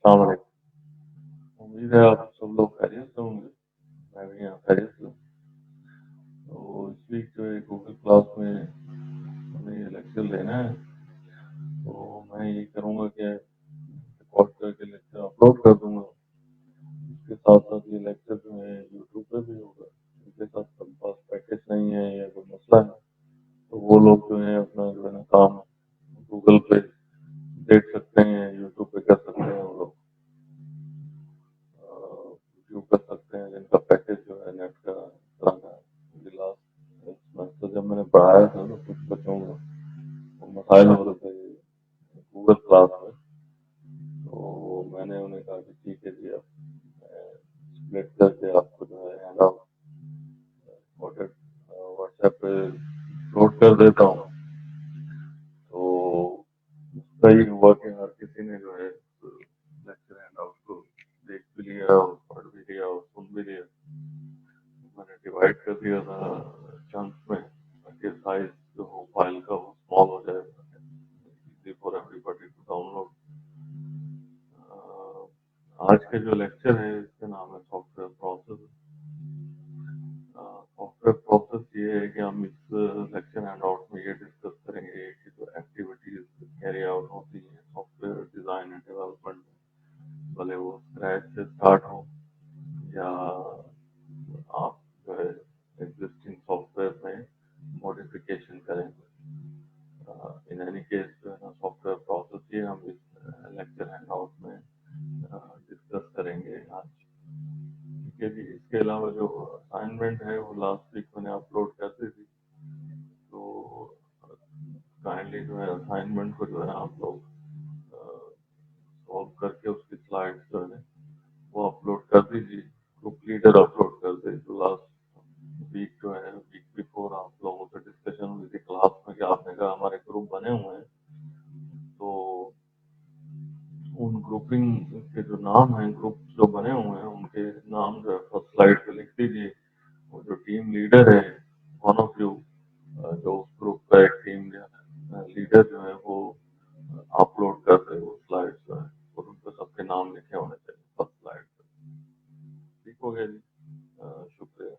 अस्सलाम वालेकुम। उम्मीद है आप सब लोग खैरियत से होंगे। मैं भी यहाँ खैरियत से हूँ। तो इस वीक जो है गूगल क्लास में हमें ये लेक्चर लेना है। तो मैं ये करूँगा कि रिकॉर्ड करके लेक्चर अपलोड कर दूँगा। इसके साथ साथ ये लेक्चर जो है यूट्यूब पे भी होगा। इसके साथ सबके पास पैकेज नहीं है या कोई मसला है तो वो लोग जो है अपना जो है ना काम गूगल पे देख सकते हैं, यूट्यूब पे कर सकते हैं। वो लोग व्यू कर सकते हैं जिनका पैकेज जो है नेट का पुराना है। मुझे लास्ट सेमेस्टर जब मैंने पढ़ाया था तो कुछ बच्चों को वो मसाइल हो रहे थे गूगल क्लास में। तो मैंने उन्हें कहा कि ठीक है जी, अब मैं स्प्लिट करके आपको जो है हैंड आउट व्हाट्सएप पे अपलोड कर देता हूँ। तो उसका ही हुआ कि हर किसी ने जो है लेक्चर हैंड आउट को देख भी लिया और पढ़ भी लिया और सुन भी लिया। मैंने डिवाइड कर दिया था चंक्स में ताकि साइज जो हो फाइल का वो स्मॉल हो जाए, easy for everybody to download. आज का जो लेक्चर है इसका नाम है सॉफ्टवेयर प्रोसेस। सॉफ्टवेयर प्रोसेस ये है कि हम इस लेक्चर हैंड आउट में ये डिस्कस करेंगे कि जो एक्टिविटीज कैरी आउट होती हैं सॉफ्टवेयर डिजाइन एंड डेवलपमेंट, भले वो स्क्रैच से स्टार्ट हो या आप जो है एग्जिस्टिंग सॉफ्टवेयर में मॉडिफिकेशन करेंगे। इन एनी केस जो है ना सॉफ्टवेयर प्रोसेस ही हम इस लेक्चर हैंड आउट में डिस्कस करेंगे आज। ठीक है जी। इसके अलावा जो असाइनमेंट है वो लास्ट वीक मैंने अपलोड कर दी थी। तो काइंडली जो है असाइनमेंट को जो है आप लोग सॉल्व करके उसकी स्लाइड्स जो है वो अपलोड कर दीजिए। ग्रुप लीडर अपलोड कर दे। जो लास्ट वीक जो है वीक बिफोर आप लोगों से डिस्कशन हुई थी क्लास में कि आपने कहा हमारे ग्रुप बने हुए हैं, तो उन ग्रुपिंग के जो नाम हैं ग्रुप जो बने हुए हैं उनके नाम जो है फर्स्ट स्लाइड पे लिख दीजिए। वो जो टीम लीडर है वन ऑफ यू, जो उस ग्रुप का एक टीम लीडर जो है वो अपलोड कर दे वो स्लाइड जो है और उन पर सबके नाम लिखे होने चाहिए फर्स्ट स्लाइड पे। ठीक हो गया जी। शुक्रिया।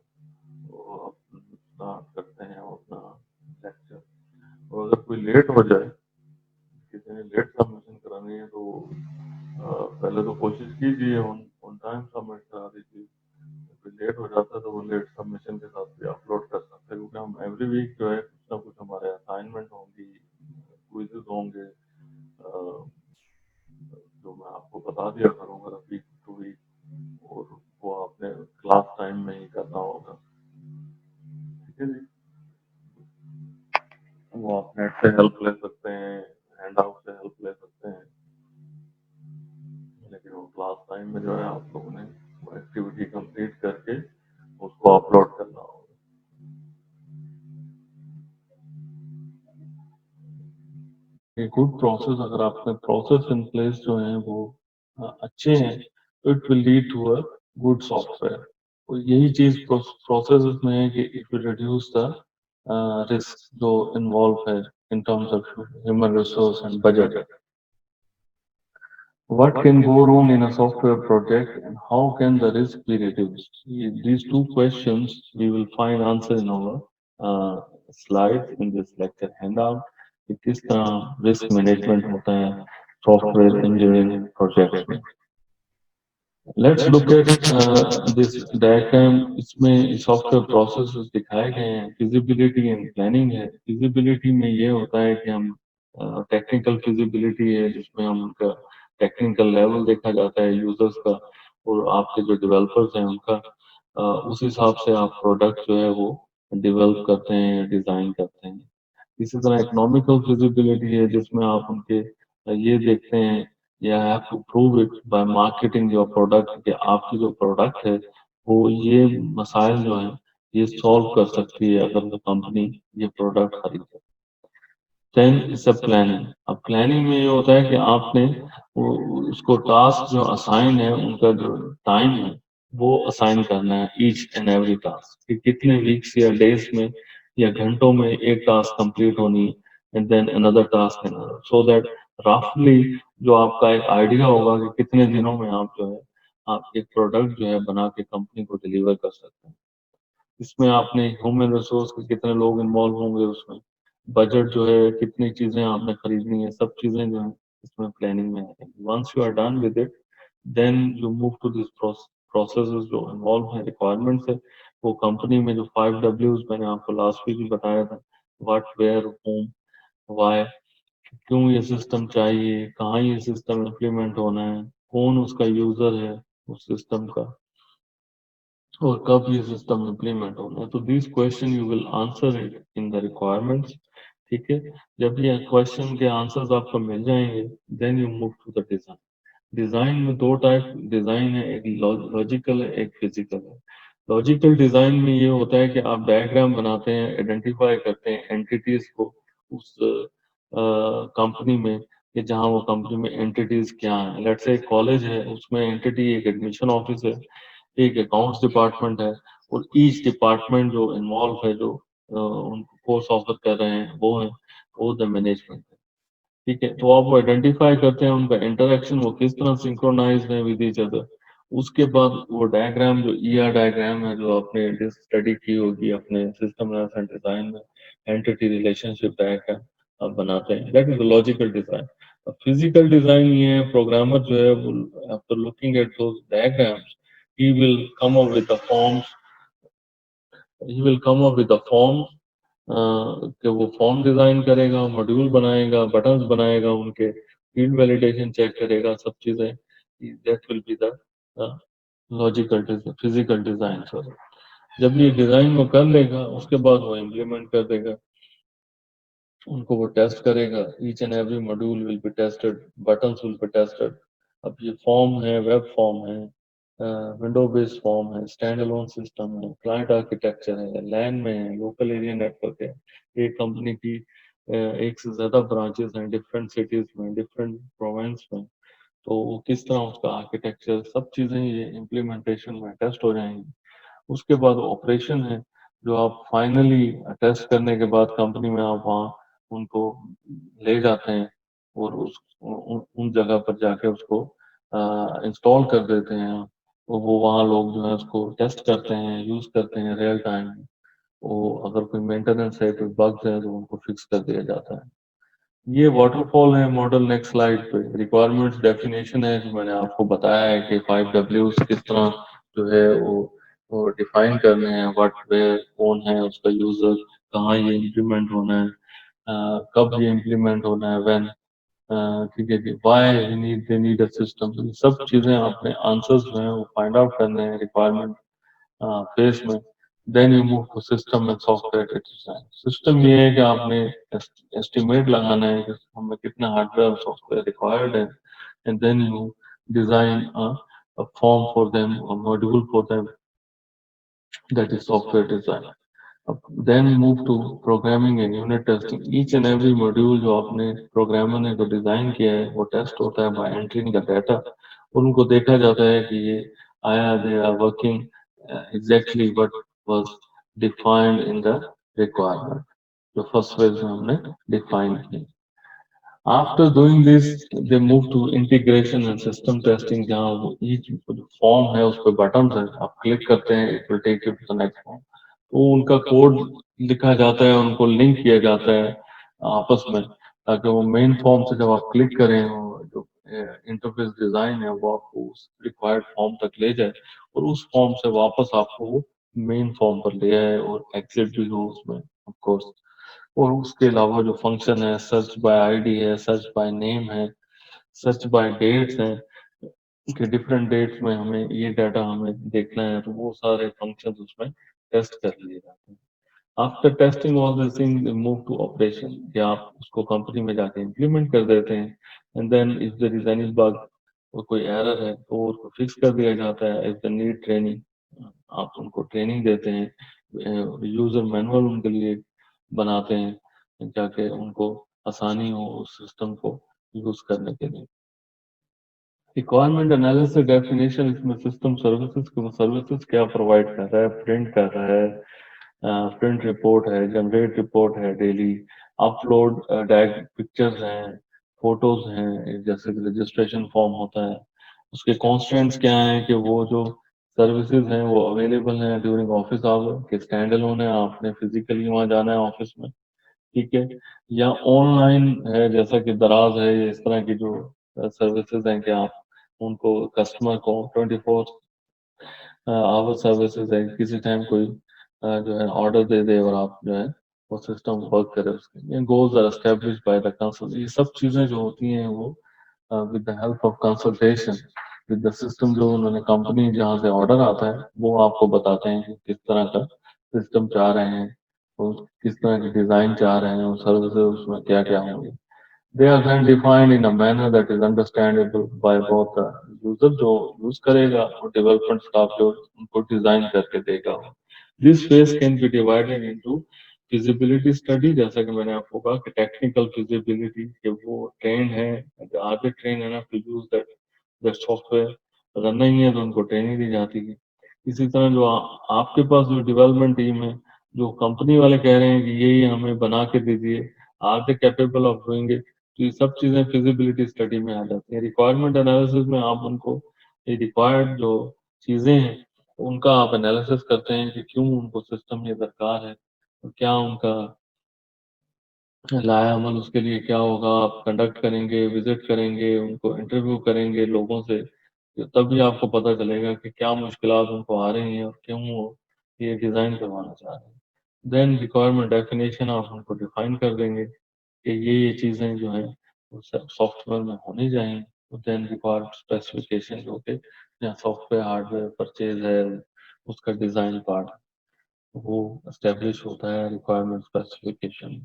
तो अब स्टार्ट करते हैं अपना लेक्चर। और अगर कोई लेट हो जाए, किसी ने लेट सबमिशन करानी है तो पहले तो कोशिश कीजिए ऑन टाइम सबमिट करा दीजिए। कोई लेट हो जाता है तो वो लेट सबमिशन के साथ भी अपलोड कर सकते हैं, क्योंकि हम एवरी वीक जो है कुछ ना कुछ हमारे असाइनमेंट होंगी, क्विजेज होंगे, जो मैं आपको बता दिया करूँगा वीक टू वीक, और वो आपने क्लास टाइम में ही करना होगा। ठीक है जी। वो आप नेट से हेल्प ले सकते हैं, हैंड आउट से हेल्प ले सकते हैं, लेकिन वो क्लास टाइम में जो है आप लोगों ने वो एक्टिविटी कंप्लीट करके उसको अपलोड करना होगा। ये गुड प्रोसेस, अगर आपने प्रोसेस इन प्लेस जो है वो अच्छे हैं तो it will lead to a good software. तो यही चीज प्रोसेस में है कि it will reduce the risk जो इन्वॉल्व है in terms of human resource and budget. What can go wrong in a software project and how can the risk be reduced? These two questions we will find answer in our slides in this lecture handout कि किस तरह risk management होता है software engineering projects में। Let's look at this diagram. इसमें software processes दिखाए गए हैं। फिजिबिलिटी एंड प्लानिंग है। फिजिबिलिटी में ये होता है कि हम टेक्निकल फिजिबिलिटी है जिसमें हम उनका टेक्निकल लेवल देखा जाता है यूजर्स का और आपके जो डेवलपर्स हैं उनका। उस हिसाब से आप प्रोडक्ट जो है वो डेवलप करते हैं या डिजाइन करते हैं। इसी तरह इकोनॉमिकल फिजिबिलिटी है जिसमें आप उनके ये देखते हैं या have to prove it by marketing your product कि आपकी जो प्रोडक्ट है वो ये मसाइल जो है ये सॉल्व कर सकती है अगर वो कंपनी ये प्रोडक्ट खरीदे। Then it's a planning. अब प्लानिंग में ये होता है कि आपने वो उसको टास्क जो असाइन है उनका जो टाइम है वो असाइन करना है ईच एंड एवरी टास्क कि कितने वीक्स या डेज में या घंटों में एक टास्क कंप्लीट होनी है and then another task so that रफली जो आपका एक आइडिया होगा कि कितने दिनों में आप जो है आप एक प्रोडक्ट जो है बना के कंपनी को डिलीवर कर सकते हैं। इसमें आपने ह्यूमन रिसोर्स के कितने लोग इन्वॉल्व होंगे उसमें, बजट जो है कितनी चीजें आपने खरीदनी है, सब चीजें जो है इसमें प्लानिंग में है। Once you are done with it then you move to this processes जो इन्वॉल्व है, रिक्वायरमेंट्स है। वो कंपनी में जो 5 Ws मैंने आपको लास्ट वीक भी बताया था, व्हाट, वेयर, होम, वाई, क्यों ये सिस्टम चाहिए, कहाँ ये सिस्टम इम्प्लीमेंट होना है, कौन उसका यूजर है उस सिस्टम का, और कब ये सिस्टम इम्प्लीमेंट होना है। तो this question you will answer it in the requirements. ठीक है, जब ये क्वेश्चन के आंसर्स आपको मिल जाएंगे then you move to the design. Design में दो टाइप डिजाइन है, एक लॉजिकल है, एक फिजिकल है। लॉजिकल डिजाइन में ये होता है कि आप डायग्राम बनाते हैं, आइडेंटिफाई करते हैं एंटिटीज को उस कंपनी में, कि जहाँ वो कंपनी में एंटिटीज क्या है। लेट्स से कॉलेज है, उसमें एंटिटी एक एडमिशन ऑफिस है, एक अकाउंट्स डिपार्टमेंट है, और ईच डिपार्टमेंट जो इन्वॉल्व है, जो उनको कोर्स ऑफर कर रहे हैं, वो द मैनेजमेंट है। ठीक है, तो आप वो आइडेंटिफाई करते हैं उनका इंटरेक्शन वो किस तरह सिंक्रोनाइज है विद ईच अदर। उसके बाद वो डायग्राम जो ईआर डायग्राम है, जो आपने स्टडी की होगी अपने सिस्टम एनालिसिस डिजाइन में, एंटिटी रिलेशनशिप डायग्राम आप बनाते हैं, that is logical design. Physical design ये है, प्रोग्रामर जो है वो after looking at those diagrams he will come up with the forms he will come up with the forms कि वो फॉर्म डिजाइन करेगा, मॉड्यूल बनाएगा, बटन्स बनाएगा, उनके फील्ड वैलिडेशन चेक करेगा, सब चीजें। That will be the logical physical design. Sorry, जब ये डिजाइन वो कर लेगा उसके बाद वो इम्प्लीमेंट कर देगा, उनको वो टेस्ट करेगा। Each and every module will be tested, buttons will be tested. अब ये फॉर्म है, वेब फॉर्म है, विंडो बेस्ड फॉर्म है, स्टैंड अलोन सिस्टम है, क्लाइंट आर्किटेक्चर है, लैन में है, लोकल एरिया नेटवर्क है, एक कंपनी की एक से ज्यादा ब्रांचेस हैं डिफरेंट सिटीज में, डिफरेंट प्रोविंस में, तो वो किस तरह उसका आर्किटेक्चर, सब चीजें ये इम्प्लीमेंटेशन में टेस्ट हो जाएंगी। उसके बाद ऑपरेशन है, जो आप फाइनली टेस्ट करने के बाद कंपनी में आप वहाँ उनको ले जाते हैं, और उन जगह पर जाके उसको इंस्टॉल कर देते हैं। तो वो वहाँ लोग जो है उसको टेस्ट करते हैं, यूज करते हैं रियल टाइम में। वो अगर कोई मेंटेनेंस है, कोई बग्स है, तो उनको फिक्स कर दिया जाता है। ये वाटरफॉल है मॉडल। नेक्स्ट स्लाइड पे रिक्वायरमेंट्स डेफिनेशन है, जो मैंने आपको बताया है कि 5 Ws किस तरह जो है वो डिफाइन करने हैं, व्हाट, वेयर, कौन है उसका यूजर, कहाँ ये इम्प्लीमेंट होना है, कब ये इम्प्लीमेंट होना है, व्हेन, ठीक है कि why they need a system. तो ये सब चीजें आपने आंसर्स जो है वो फाइंड आउट करने हैं रिक्वायरमेंट फेज में। Then you move to system and software design. System ये है कि आपने एस्टिमेट लगाना है कि हमें कितना हार्डवेयर और सॉफ्टवेयर रिक्वायर्ड है, and then you design a form for them, a module for them, that is software design. Then move to programming and unit testing. Each and every module जो आपने programmer ने जो design किया है वो test होता है बाय एंटरिंग द डाटा, और उनको देखा जाता है कि ये आया, they are working exactly what was defined in the requirement, जो फर्स्ट फेज में हमने डिफाइन की। After doing this they move to integration and system testing, जहाँ वो ईच फॉर्म है उस पर बटन है, आप क्लिक करते हैं, it will take you to the next form. तो उनका कोड लिखा जाता है, उनको लिंक किया जाता है आपस में, ताकि वो मेन फॉर्म से जब आप क्लिक करें, वो जो इंटरफेस डिजाइन है वो आपको उस रिक्वायर्ड फॉर्म तक ले जाए, और उस फॉर्म से वापस आपको वो मेन फॉर्म पर ले आए, और एग्जिट भी हो उसमें ऑफ कोर्स। और उसके अलावा जो फंक्शन है, सर्च बाय आईडी है, सर्च बाय नेम है, सर्च बाय डेट्स है, कि डिफरेंट डेट्स में हमें ये डाटा हमें देखना है, तो वो सारे फंक्शंस उसमें टेस्ट कर लिए जाते हैं। After testing all this thing move to operation, कि आप उसको कंपनी में जाके इम्प्लीमेंट कर देते हैं, and then if there is any bug और कोई एरर है तो उसको फिक्स कर दिया जाता है। इफ द नीड ट्रेनिंग, आप उनको ट्रेनिंग देते हैं, यूजर मैनुअल उनके लिए बनाते हैं, जाके उनको आसानी हो उस सिस्टम को यूज करने के लिए। रिक्वायरमेंट एनालिसिस डेफिनेशन, इसमें सिस्टम सर्विसेज को सर्विसेज क्या प्रोवाइड कर रहा है, प्रिंट कर रहा है, प्रिंट रिपोर्ट है, जनरेट रिपोर्ट है डेली, अपलोड डैग पिक्चर्स हैं, फोटोज हैं, जैसे कि रजिस्ट्रेशन फॉर्म होता है, उसके कॉन्स्टेंट्स क्या हैं कि वो जो सर्विसेज हैं वो अवेलेबल हैं ड्यूरिंग ऑफिस आवर, कि स्टैंड अलोन है, आपने फिजिकली वहाँ जाना है ऑफिस में, ठीक है, या ऑनलाइन है जैसा कि दराज है, या इस तरह की जो सर्विसेज हैं कि आप उनको कस्टमर को 24 आवर सर्विसेज है, किसी टाइम कोई जो है ऑर्डर दे दे और आप जो है वो सिस्टम वर्क करे उसके, ये goals are established by the consult, ये सब चीजें जो होती हैं वो with the help of consultation with the system, जो उन्होंने कंपनी जहाँ से ऑर्डर आता है वो आपको बताते हैं कि किस तरह का सिस्टम चाह रहे हैं, और किस तरह की डिजाइन चाह रहे हैं, और सर्विसेज उसमें क्या क्या होंगे। They are then defined in a manner that is understandable by both the user जो यूज करेगा और डेवलपमेंट स्टाफ जो उनको डिजाइन करके देगा। This phase can be divided into feasibility study, जैसा कि मैंने आपको कहा कि टेक्निकल feasibility कि वो ट्रेन है, आधे ट्रेन है ना to use that सॉफ्टवेयर, अगर नहीं है तो उनको ट्रेनिंग दी जाती है। इसी तरह जो आपके पास जो डेवलपमेंट टीम है, जो कंपनी वाले कह रहे हैं कि ये हमें बना के दीजिए, are they capable of doing it, तो ये सब चीजें फिजिबिलिटी स्टडी में आ जाती है। रिक्वायरमेंट एनालिसिस में आप उनको ये रिक्वायर्ड जो चीजें हैं उनका आप एनालिसिस करते हैं कि क्यों उनको सिस्टम ये दरकार है, और क्या उनका लाया अमल उसके लिए क्या होगा। आप कंडक्ट करेंगे, विजिट करेंगे, उनको इंटरव्यू करेंगे लोगों से, तो तभी आपको पता चलेगा कि क्या मुश्किलात उनको आ रही हैं और क्यों वो ये डिजाइन करवाना चाह रहे हैं। देन रिक्वायरमेंट डेफिनेशन आप उनको डिफाइन कर देंगे कि ये चीजें जो हैं वो सॉफ्टवेयर में होनी चाहिए। तो देन रिक्वायर्ड स्पेसिफिकेशन जो कि या सॉफ्टवेयर हार्डवेयर परचेज है, उसका डिजाइन पार्ट वो एस्टेब्लिश होता है requirement specification.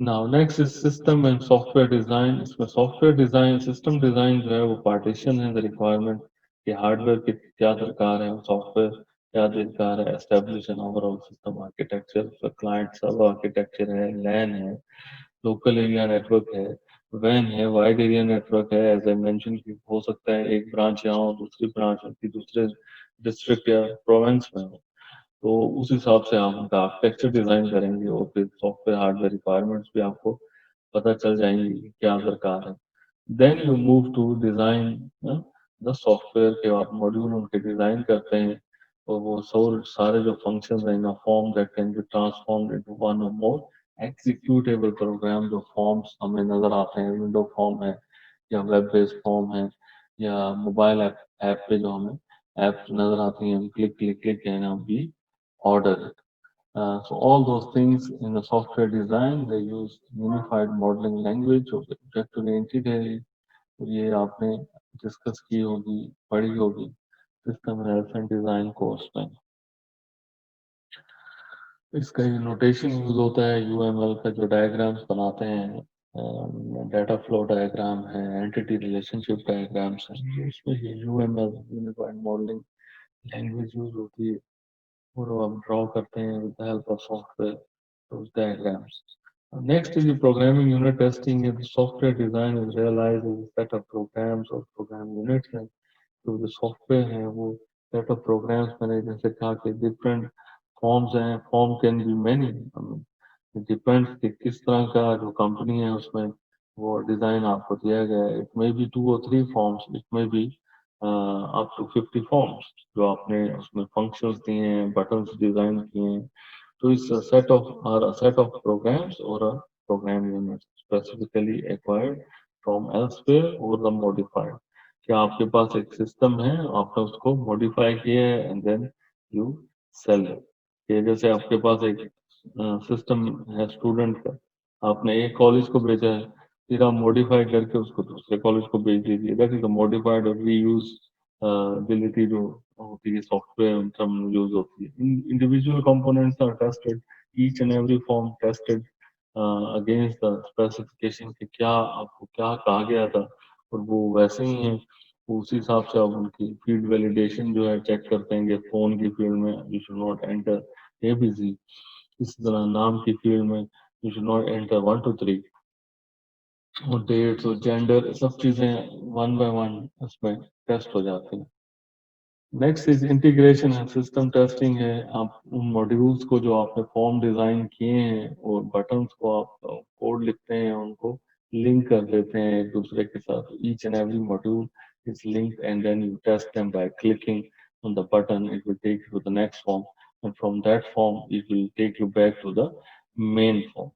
Now next is system and software design. इसमें सॉफ्टवेयर डिजाइन, सिस्टम डिजाइन जो है वो पार्टीशन है द रिक्वायरमेंट कि हार्डवेयर की क्या दरकार है, सॉफ्टवेयर क्या दरकार है, establish an overall system architecture, client सब आर्किटेक्चर है, लैन है, लोकल एरिया नेटवर्क है, वैन है, वाइड एरिया नेटवर्क है, एज आई मेंशन कि हो सकता है एक ब्रांच यहाँ हो, दूसरी ब्रांच उनकी दूसरे डिस्ट्रिक्ट या प्रोविंस में हो, तो उस हिसाब से आप उनका आर्किटेक्चर डिजाइन करेंगे, और फिर सॉफ्टवेयर हार्डवेयर रिक्वायरमेंट्स भी आपको पता चल जाएंगी कि क्या दरकार है। Then you move to design the software के आप मॉड्यूल उनके डिजाइन करते हैं, और वो सारे जो फंक्शंस हैं in a form that can be transformed into one और मोर एग्जीक्यूटेबल प्रोग्राम। जो फॉर्म्स हमें नजर आते हैं, विंडो फॉर्म है या वेब बेस्ड फॉर्म है या मोबाइल ऐप पे जो हमें ऐप नजर आती हैं, हम क्लिक क्लिक क्लिक है ना भी order it. So all those things in the software design, they use unified modeling language object oriented है। ये आपने डिस्कस की होगी, पढ़ी होगी सिस्टम डेवलपमेंट डिजाइन कोर्स में। इसका ये नोटेशन यूज होता है यूएमएल का, जो डायग्राम्स बनाते हैं, डाटा फ्लो डायग्राम है, एंटिटी रिलेशनशिप डायग्राम्स हैं, उसमें ये UML unified modelling language use होती है, और वो हम ड्रॉ करते हैं with the help of software those diagrams. Next is the programming unit testing. The software design is realized as a set of programs or program units हैं, जो जो सॉफ्टवेयर है वो set of programs मैंने जैसे कहा कि different forms हैं, form can be many, depends कि किस तरह का जो कंपनी है उसमें वो डिजाइन आपको दिया गया है। It may be 2 or 3 forms, it may be up to 50 forms जो आपने उसमें फंक्शंस दिए हैं, बटन्स डिजाइन किए हैं। तो इस set of or set of programs और program unit specifically acquired from elsewhere और द मॉडिफाइड। क्या आपके पास एक सिस्टम है, आपने उसको मॉडिफाई किया है and then you sell it. ये जैसे आपके पास एक सिस्टम है स्टूडेंट का, आपने एक कॉलेज को भेजा है, फिर आप मॉडिफाई करके उसको दूसरे कॉलेज को भेज दीजिए, दैट इज द मॉडिफाइड और रीयूज एबिलिटी जो होती है सॉफ्टवेयर टर्म यूज होती है। Individual components are tested, each and every form tested against the specification कि क्या आपको क्या कहा गया था, और वो वैसे ही है, उसी हिसाब से आप उनकी फील्ड वैलिडेशन जो है चेक करते हैं कि फोन की फील्ड में you should not enter ABC, इसी तरह नाम की फील्ड में यू शुड नॉट एंटर 1 2 3, और डेट्स और जेंडर सब चीजें वन बाय वन उसमें टेस्ट हो जाती हैं। Next is integration and system testing है। आप उन मॉड्यूल्स को जो आपने फॉर्म डिजाइन किए हैं और बटन्स को आप कोड लिखते हैं उनको लिंक कर देते हैं एक दूसरे के साथ. Each and every module is linked, and then you test them by clicking on the button. It will take you to the next form, and from that form it will take you back to the main form.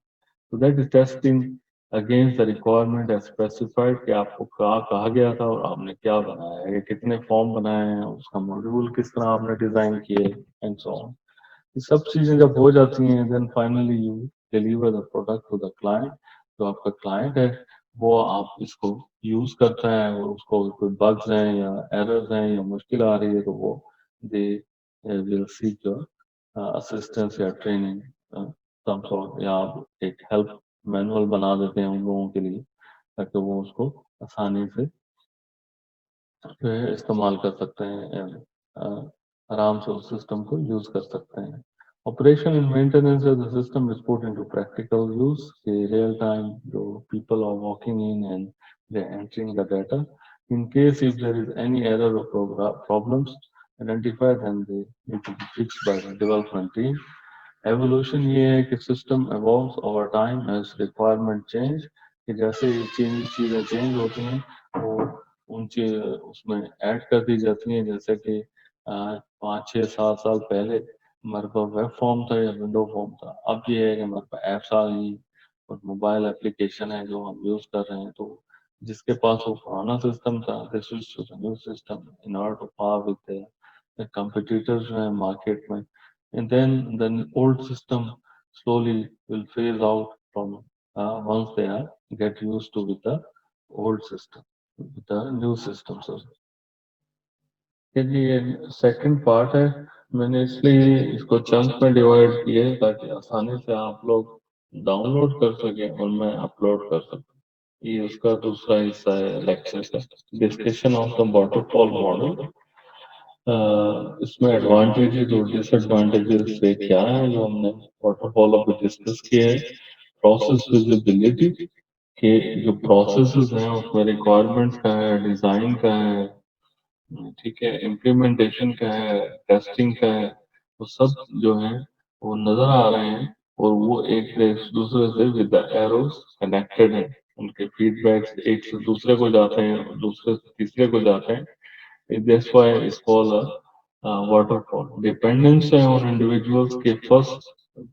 So that is testing against the requirement as specified कि आपको कहा कहा गया था और आपने क्या बनाया है, कितने फॉर्म बनाए हैं, उसका मॉड्यूल किस तरह आपने डिजाइन किए, एंड सो ऑन. ये सब चीजें जब हो जाती हैं, then finally you deliver the product to the client. जो आपका क्लाइंट है वो आप इसको यूज करता है, और उसको कोई बग्स हैं या एरर्स हैं या मुश्किल आ रही है, तो वो they will seek your assistance या ट्रेनिंग सम सॉर्ट, या आप एक हेल्प मैनुअल बना देते हैं उन लोगों के लिए, ताकि वो उसको आसानी से इस्तेमाल कर सकते हैं, and, आराम से उस सिस्टम को यूज कर सकते हैं. Operation and maintenance of the system is put into practical use. The real time, the people are walking in and they're entering the data. In case if there is any error or problems identified, then they need to be fixed by the development team. Evolution ये है कि system evolves over time as requirement change, कि जैसे ही चीज़ें change होती हैं वो उन चीज उसमें ऐड कर दी जाती हैं. जैसे कि 5 6 7 साल पहले हमारे पास वेब फॉर्म था या विंडो फॉर्म था, अब ये है कि हमारे पास ऐप्स आ गई और मोबाइल एप्लीकेशन है जो हम यूज कर रहे हैं. तो जिसके पास वो पुराना सिस्टम था, they switch to the new system in order to par with the competitors जो है मार्केट में. And then the old system slowly will phase out from once they are get used to with the old system, with the new system. So ये second part है. मैंने इसलिए इसको chunk में divide किया है ताकि आसानी से आप लोग डाउनलोड कर सकें और मैं अपलोड कर सकूं. ये उसका दूसरा हिस्सा है लेक्चर का, discussion of the waterfall model. इसमें एडवांटेजेस और डिसएडवांटेजेस से क्या है जो हमने वाटरफॉल अभी डिस्कस किए हैं. प्रोसेस विजिबिलिटी, के जो प्रोसेसेस हैं उसमें रिक्वायरमेंट्स का है, डिजाइन का है, ठीक है, इम्प्लीमेंटेशन का है, टेस्टिंग का है, वो सब जो है वो नजर आ रहे हैं, और वो एक दूसरे से विद द एरोस कनेक्टेड है. उनके फीडबैक्स एक से दूसरे को जाते हैं, दूसरे से तीसरे को जाते हैं. That's why it's called a waterfall. Dependence है on individuals के first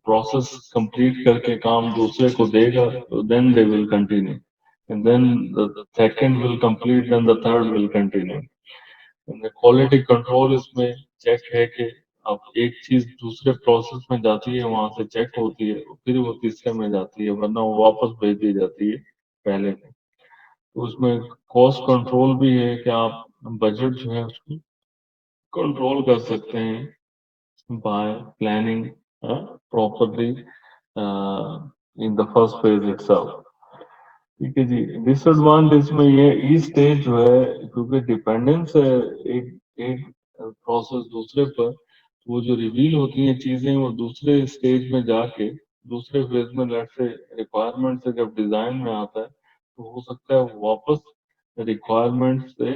process complete करके काम दूसरे को देगा, तो then they will continue, and then the second will complete, then the third will continue. And the quality control इसमें check है कि अब एक चीज दूसरे प्रोसेस में जाती है, वहां से चेक होती है, फिर वो तीसरे में जाती है, वरना वो वापस भेज दी जाती है पहले में. तो उसमें कॉस्ट कंट्रोल भी है कि आप बजट जो है उसको कंट्रोल कर सकते हैं by planning properly in the first phase itself. ठीक है जी. डिसएडवांटेज में ये ई स्टेज जो है, क्योंकि डिपेंडेंस है एक एक प्रोसेस दूसरे पर, तो वो जो रिवील होती हैं चीजें वो दूसरे स्टेज में जाके दूसरे फेज में, लेट से रिक्वायरमेंट से जब डिजाइन में आता है, तो हो सकता है वो वापस रिक्वायरमेंट से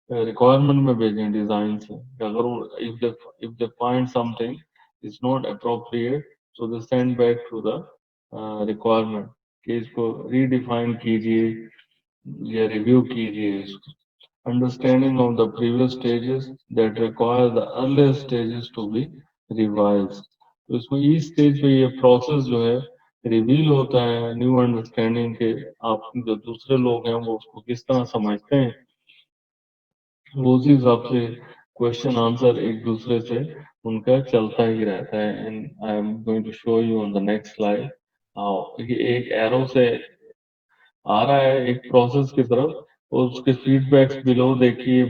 रिक्वायरमेंट में भेजें डिजाइन से. अगर वो if they find something is not appropriate, so they send back to the requirement कि इसको रीडिफाइन कीजिए या रिव्यू कीजिए इसको. Understanding of the previous stages that require the earlier stages to be revise. तो इसमें इस स्टेज पे ये प्रोसेस जो है रिवील होता है, न्यू अंडरस्टैंडिंग के आप जो दूसरे लोग हैं वो उसको किस तरह समझते हैं, वो उसी हिसाब से क्वेश्चन आंसर एक दूसरे से उनका चलता ही रहता है. And I am going to show you on the next slide. एक एरो से आ रहा है एक प्रोसेस की तरफ, और उसके फीडबैक्स बिलो देखिए,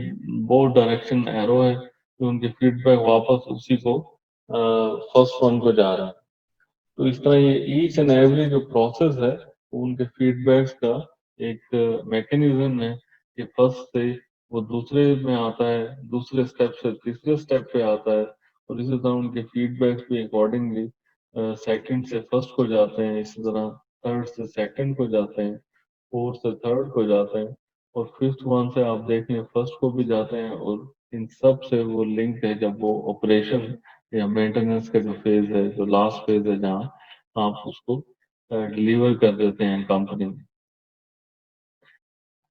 बोथ डायरेक्शन एरो है, तो उनके फीडबैक वापस उसी को फर्स्ट वन को जा रहा है. तो इस तरह ये ईच एंड एवरी जो प्रोसेस है वो उनके फीडबैक्स का एक मैकेनिज्म है कि फर्स्ट से वो दूसरे में आता है, दूसरे स्टेप से तीसरे स्टेप पे आता है, और इसी तरह उनके फीडबैक्स भी अकॉर्डिंगली सेकंड से फर्स्ट को जाते हैं, इसी तरह थर्ड से सेकंड को जाते हैं, फोर्थ से थर्ड को जाते हैं, और फिफ्थ वन से आप देखें फर्स्ट को भी जाते हैं, और इन सब से वो लिंक है जब वो ऑपरेशन या मेंटेनेंस का जो फेज है, जो लास्ट फेज है, जहाँ आप उसको डिलीवर कर देते हैं कंपनी में.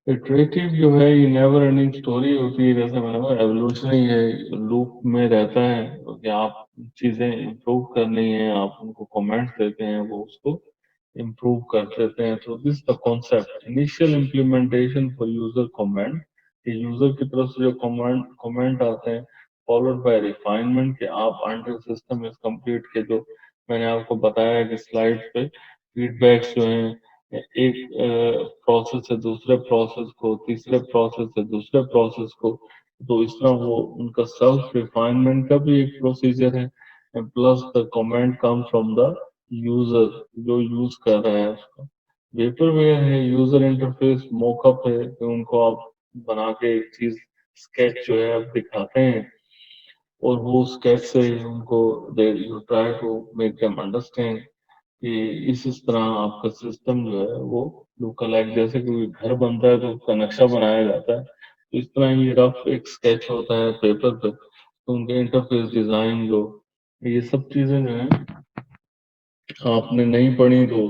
इटरेटिव जो है ये नेवर एंडिंग स्टोरी होती है, जैसे मैंने कहा एवोल्यूशनरी है, लूप में रहता है कि आप चीजें इम्प्रूव करनी है, आप उनको कमेंट्स देते हैं, वो उसको इम्प्रूव कर देते हैं। तो this the concept initial implementation for user comment, कि यूजर की तरफ से जो कमेंट कमेंट आते हैं, फॉलोड बाय रिफाइनमेंट, कि आप अंडर सिस्टम इज कंप्लीट के जो मैंने आपको बताया कि स्लाइड पे फीडबैक्स जो हैं, एक प्रोसेस से दूसरे प्रोसेस को, तीसरे प्रोसेस से दूसरे प्रोसेस को, तो इस तरह वो उनका सेल्फ रिफाइनमेंट का भी एक प्रोसीजर है। Plus the comment come from the user जो यूज कर रहा है उसका। वेपरवेयर है यूजर इंटरफेस मॉकअप है, कि उनको आप बना के एक चीज स्केच जो है आप दिखाते हैं, और वो स्केच से उनको दे you try to make them understand कि इस तरह आपका सिस्टम जो है वो लुक लाइक, जैसे कोई घर बनता है तो उसका नक्शा बनाया जाता है, तो इस तरह ये रफ एक स्केच होता है पेपर पे, तो उनके इंटरफेस डिजाइन जो, ये सब चीजें जो है आपने नहीं पढ़ी तो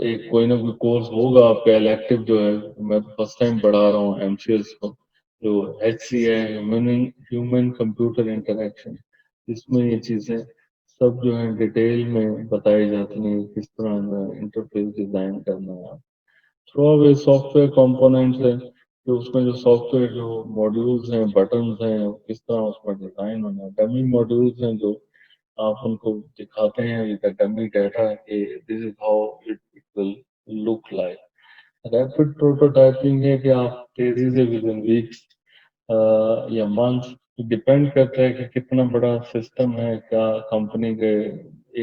एक कोई ना कोई कोर्स होगा आपका इलेक्टिव जो है। मैं फर्स्ट टाइम पढ़ा रहा हूँ एमसीएस को, जो एचसी है, ह्यूमन ह्यूमन कंप्यूटर इंटरेक्शन, इसमें ये चीजें सब जो है डिटेल में बताई जाती हैं, किस तरह इंटरफेस डिजाइन करना है। थ्रो अवे सॉफ्टवेयर कंपोनेंट्स है, कि उसमें जो सॉफ्टवेयर जो मॉड्यूल्स हैं, बटन्स हैं, किस तरह उसमें डिजाइन होना है। डमी मॉड्यूल्स हैं जो आप उनको दिखाते हैं विद डमी डाटा कि this is how it will look like. Rapid prototyping है कि आप तेजी से विद इन वीक्स या मंथ्स, डिपेंड करता है कि कितना बड़ा सिस्टम है, क्या कंपनी के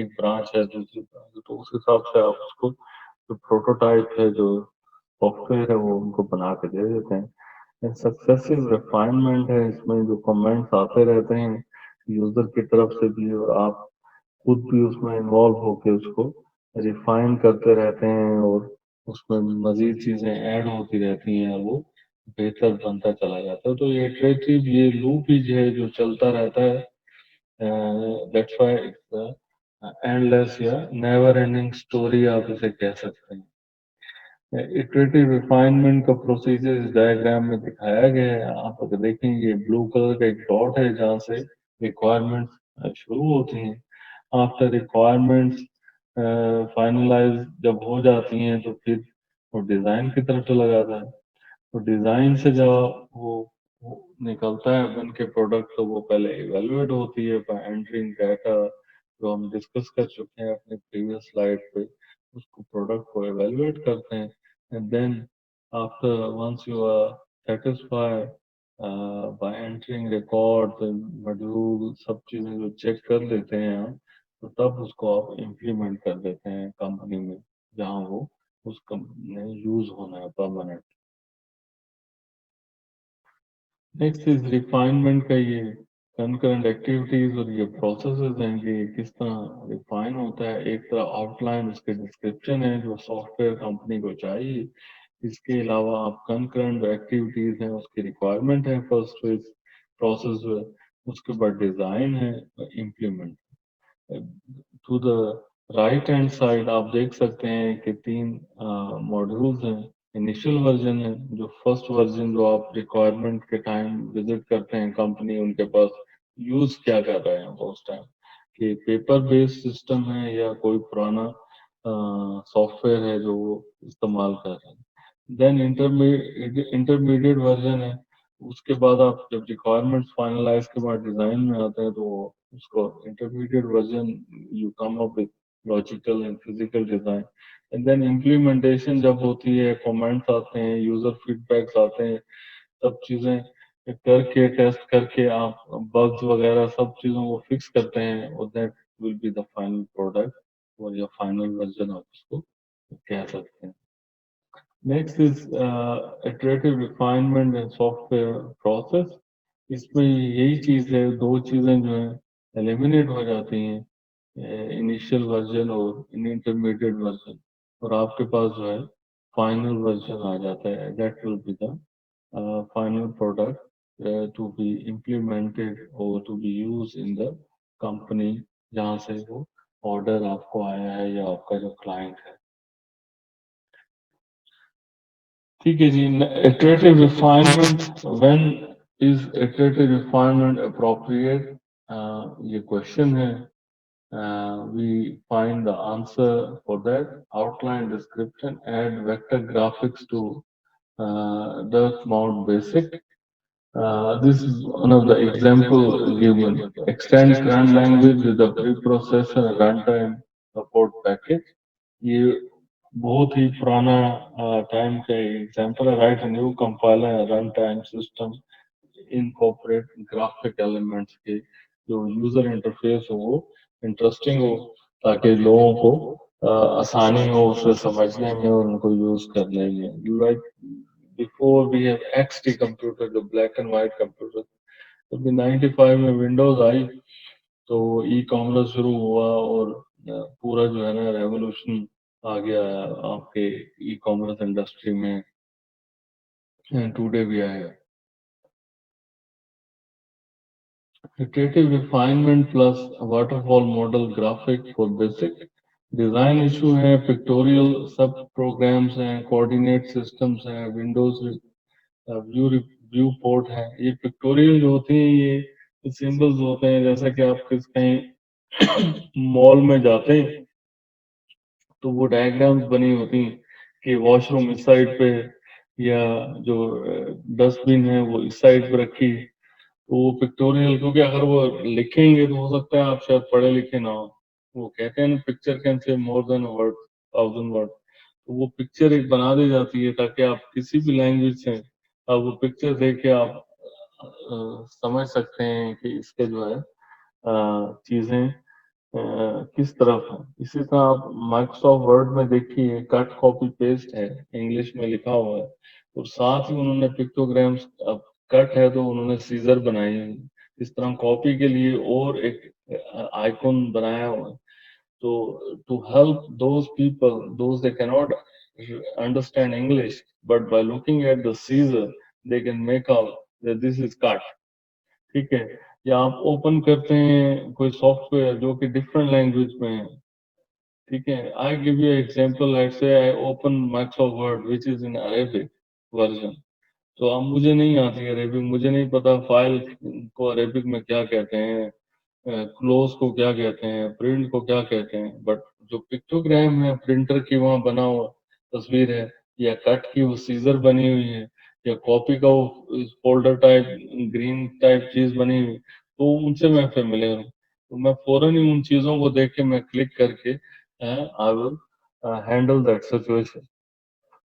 एक ब्रांच है दूसरी ब्रांच, तो उस हिसाब से आप उसको जो प्रोटोटाइप है, जो सॉफ्टवेयर है, वो उनको बना के दे देते हैं। सक्सेसिव रिफाइनमेंट है, इसमें जो कमेंट्स आते रहते हैं यूजर की तरफ से भी, और आप खुद भी उसमें इन्वॉल्व होके उसको रिफाइन करते रहते हैं, और उसमें मजीद चीजें ऐड होती रहती हैं, और वो बेहतर बनता चला जाता है। तो ये इटरेटिव, ये लूप ही जो है जो चलता रहता है, दैट्स व्हाई इट्स एंडलेस या नेवर एंडिंग स्टोरी आप इसे कह सकते हैं। इटरेटिव रिफाइनमेंट का प्रोसीजर इस डायग्राम में दिखाया गया है। आप अगर देखेंगे ब्लू कलर का एक डॉट है जहाँ से रिक्वायरमेंट्स शुरू होती हैं। आफ्टर रिक्वायरमेंट्स फाइनलाइज जब हो जाती हैं तो फिर वो डिज़ाइन की तरफ चला जाता है। तो डिज़ाइन से जब वो निकलता है बन के प्रोडक्ट, तो वो पहले इवेलुएट होती है बाय एंटरिंग डाटा, जो हम डिस्कस कर चुके हैं अपने प्रीवियस स्लाइड पे। उसको प्रोडक्ट को इवेलुएट करते हैं, and then after once you are satisfied by entering records and module सब चीजें जो चेक कर लेते हैं हम, तो तब उसको आप इम्प्लीमेंट कर देते हैं कंपनी में, जहाँ वो उस कंपनी में यूज होना है परमानेंट। नेक्स्ट इज रिफाइनमेंट का ये कंकरेंट एक्टिविटीज और ये प्रोसेसेस हैं कि किस तरह रिफाइन होता है। एक तरह आउटलाइन उसके डिस्क्रिप्शन है जो सॉफ्टवेयर कंपनी को चाहिए। इसके अलावा आप कंकरेंट एक्टिविटीज हैं उसकी रिक्वायरमेंट है फर्स्ट फेज प्रोसेस है, उसके बाद डिजाइन है, implement. To the right hand side आप देख सकते हैं कि तीन मॉड्यूल्स हैं। इनिशियल वर्जन है, जो फर्स्ट वर्जन जो आप रिक्वायरमेंट के टाइम विजिट करते हैं कंपनी, उनके पास यूज क्या कर रहे हैं वो उस टाइम, कि पेपर बेस्ड सिस्टम है या कोई पुराना सॉफ्टवेयर है जो वो इस्तेमाल कर रहे हैं। देन इंटरमीडिएट वर्जन है, उसके बाद आप जब रिक्वायरमेंट्स फाइनलाइज के बाद डिजाइन में आते हैं तो उसको intermediate version you come up with logical and physical design. And then implementation जब होती है, कमेंट्स आते हैं, यूजर फीडबैक्स आते हैं, सब चीजें करके टेस्ट करके आप बग्स वगैरह सब चीजों को फिक्स करते हैं, और that will be the final product, और या फाइनल वर्जन आप उसको कह सकते हैं। Next is iterative refinement and software process. इसमें यही चीज है, दो चीजें जो है एलिमिनेट हो जाती हैं, इनिशियल वर्जन और इंटरमीडिएट वर्जन, और आपके पास जो है फाइनल वर्जन आ जाता है, that will be the final product to be implemented और to be use in the company जहाँ से वो ऑर्डर आपको आया है या आपका जो क्लाइंट है। ठीक है जी। Iterative refinement, when is iterative refinement appropriate, ये क्वेश्चन है। We find the answer for that. Outline description, add vector graphics to Dirt Mount Basic. This is one of the example given. Extend current language with the preprocessor runtime support package. ये बहुत ही पुराना time का example है। Right new compiler run time system incorporate graphic elements के जो user interface हो वो interesting हो, ताकि लोगों को आसानी हो उसे समझने में और उनको यूज करने में। Like before we have XT computer, जो ब्लैक एंड व्हाइट कंप्यूटर, जब 95 में विंडोज आई तो ई कॉमर्स शुरू हुआ और पूरा जो है ना रेवोल्यूशन आ गया आपके ई कॉमर्स इंडस्ट्री में टुडे भी आया। Iterative refinement plus waterfall model graphic for basic design issue है, पिक्टोरियल सब प्रोग्राम्स हैं, कोऑर्डिनेट सिस्टम्स हैं, विंडोज व्यू व्यू पोर्ट है। ये पिक्टोरियल जो होते हैं ये सिंबल्स होते हैं, जैसा कि आप किस कहीं मॉल में जाते हैं तो वो डायग्राम्स बनी होती हैं कि वॉशरूम इस साइड पे या जो डस्टबिन है वो इस साइड पे रखी है। तो वो पिक्टोरियल, क्योंकि अगर वो लिखेंगे तो हो सकता है आप शायद पढ़े लिखे ना हो। वो कहते हैं ना, picture can say more than word, thousand word. तो वो पिक्चर एक बना दी जाती है ताकि आप किसी भी लैंग्वेज से आप वो पिक्चर देख के आप समझ सकते हैं कि इसके जो है चीजें किस तरफ है। इसी तरह आप माइक्रोसॉफ्ट वर्ड में देखिए, कट कॉपी पेस्ट है, इंग्लिश में लिखा हुआ है और साथ ही उन्होंने पिक्टोग्राम्स, अब कट है तो उन्होंने सीजर बनाई है। इस तरह कॉपी के लिए और एक आइकॉन बनाया हुआ है। तो to help those people those they cannot understand English, but by looking at the scissor they can make out that this is cut. ठीक है। या आप ओपन करते हैं कोई सॉफ्टवेयर जो कि डिफरेंट लैंग्वेज में है। ठीक है। I give you example, let's say I open Microsoft word which is in Arabic version. तो अब मुझे नहीं आती अरेबिक, मुझे नहीं पता फाइल को अरेबिक में क्या कहते हैं, क्लोज को क्या कहते हैं, प्रिंट को क्या कहते हैं। बट जो पिक्टोग्राम है, प्रिंटर की वहाँ बना हुआ तस्वीर है, या कट की वो सीजर बनी हुई है, या कॉपी का वो फोल्डर टाइप ग्रीन टाइप चीज बनी हुई, तो उनसे मैं फेमिलियर हूँ। तो मैं फौरन ही उन चीजों को देख के मैं क्लिक करके I will handle that situation.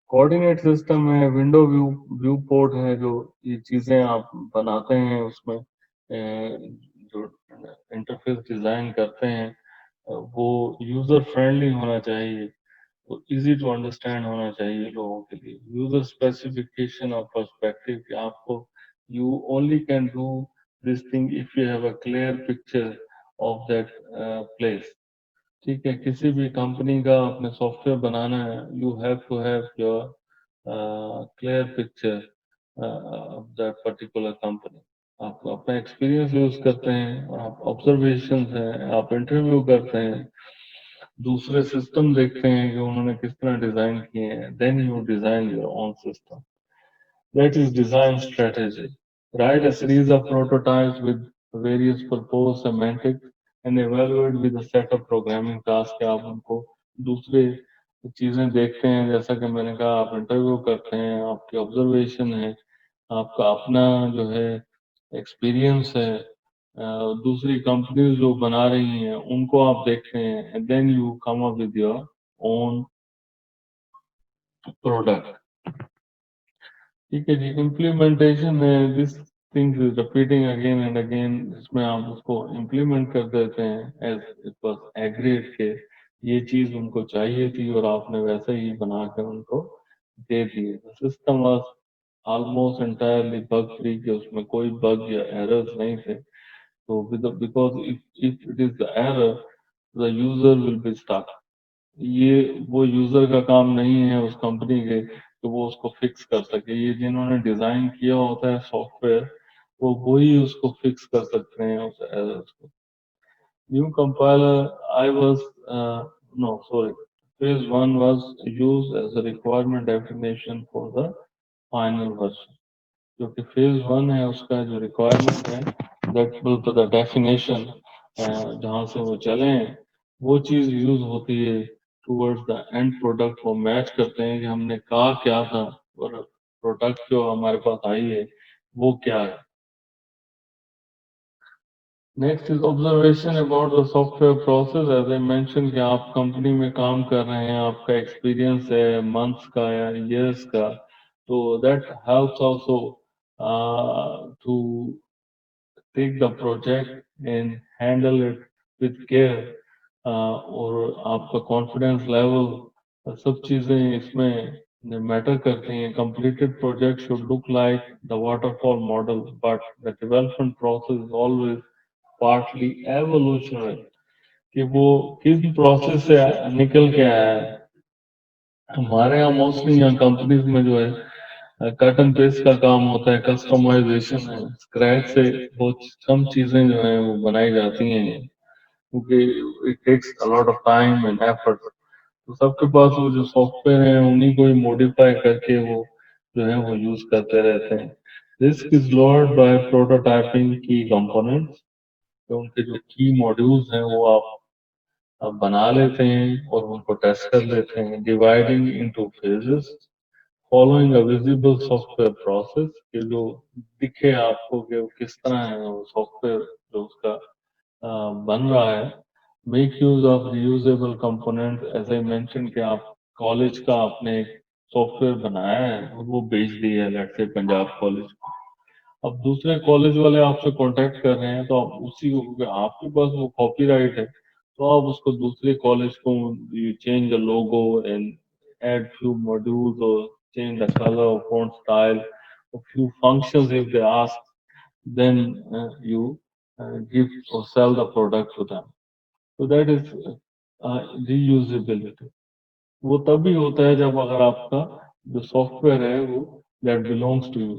Coordinate system है, विंडो व्यू व्यू पोर्ट है, जो ये चीजें आप बनाते हैं उसमें जो इंटरफेस डिजाइन करते हैं वो यूजर फ्रेंडली होना चाहिए, तो इजी टू अंडरस्टैंड होना चाहिए लोगों के लिए। यूजर स्पेसिफिकेशन और पर्सपेक्टिव कि आपको you only can do this thing if you have a clear picture of that place. ठीक है। किसी भी कंपनी का अपने सॉफ्टवेयर बनाना है, you have to have your clear picture of that particular company. आप अपना एक्सपीरियंस यूज करते हैं, आप ऑब्जर्वेशन हैं, आप इंटरव्यू करते हैं, दूसरे सिस्टम देखते हैं कि उन्होंने किस तरह डिजाइन किए हैं, then you design your own system. That is design strategy. Write a series of prototypes with various proposed semantics and evaluate with a set of programming tasks। आप उनको दूसरे चीजें देखते हैं, जैसा कि मैंने कहा, आप इंटरव्यू करते हैं, आपकी ऑब्जर्वेशन है, आपका अपना जो है एक्सपीरियंस है, दूसरी कंपनीज जो बना रही हैं उनको आप देखते हैं, and then you come up with your own product. ठीक है जी। इम्प्लीमेंटेशन है, this things is repeating again and again, इसमें आप उसको इम्प्लीमेंट कर देते हैं एज इट वाज एग्रीड के ये चीज उनको चाहिए थी और आपने वैसे ही बनाकर उनको दे दिए। System was almost entirely bug free, कि उसमें कोई बग या एरर्स नहीं थे। तो because if it is the error, the user will be stuck. ये वो यूजर का काम नहीं है उस कंपनी के कि वो उसको फिक्स कर सके। ये जिन्होंने डिजाइन किया होता है सॉफ्टवेयर, वो वही उसको फिक्स कर सकते हैं उस एरर्स को। New compiler, I was no sorry, phase 1 was used as a requirement definition for the final version. जो कि फेज वन है उसका जो रिक्वायरमेंट है, दैट विल द डेफिनेशन, जहाँ से वो चले वो चीज यूज होती है टूवर्ड्स द एंड प्रोडक्ट। वो मैच करते हैं कि हमने कहा क्या था और प्रोडक्ट जो हमारे पास आई है वो क्या है। Next is observation about the software process. As I mention कि आप कंपनी में काम कर रहे हैं, आपका एक्सपीरियंस है मंथ्स का या ईयर्स का, तो that helps also to take the project and handle it with care। और आपका कॉन्फिडेंस लेवल, सब चीजें इसमें मैटर करती हैं। Completed project should look like the waterfall model, but the development process is always partly evolutionary. कि वो किस प्रोसेस से निकल के आया है। हमारे यहाँ मोस्टली यहाँ कंपनीज में जो है कट एंड पेस्ट का काम होता है, कस्टमाइजेशन है, स्क्रैच से बहुत कम चीजें जो है वो बनाई जाती हैं, क्योंकि it takes a lot of time and effort. तो सबके पास वो जो सॉफ्टवेयर है उन्हीं को ही मॉडिफाई करके वो जो है वो यूज करते रहते हैं। Risk is lowered by prototyping key components. तो उनके जो की मॉड्यूल्स हैं वो आप बना लेते हैं और उनको टेस्ट कर लेते हैं, dividing into phases following a visible software process. कि जो दिखे आपको कि वो किस तरह है वो सॉफ्टवेयर जो उसका बन रहा है। Make use of reusable component. As I mention कि आप कॉलेज का आपने एक सॉफ्टवेयर बनाया है और वो बेच दिया है लेट्स से पंजाब कॉलेज। अब दूसरे कॉलेज वाले आपसे कांटेक्ट कर रहे हैं तो आप उसी को, क्योंकि आपके पास वो कॉपीराइट है, तो आप उसको दूसरे कॉलेज को you change the logo and add few modules or change the color or font style, a few functions if they ask, then you give or sell the product to them. So that is reusability। वो तभी होता है जब अगर आपका जो software है वो that belongs to you।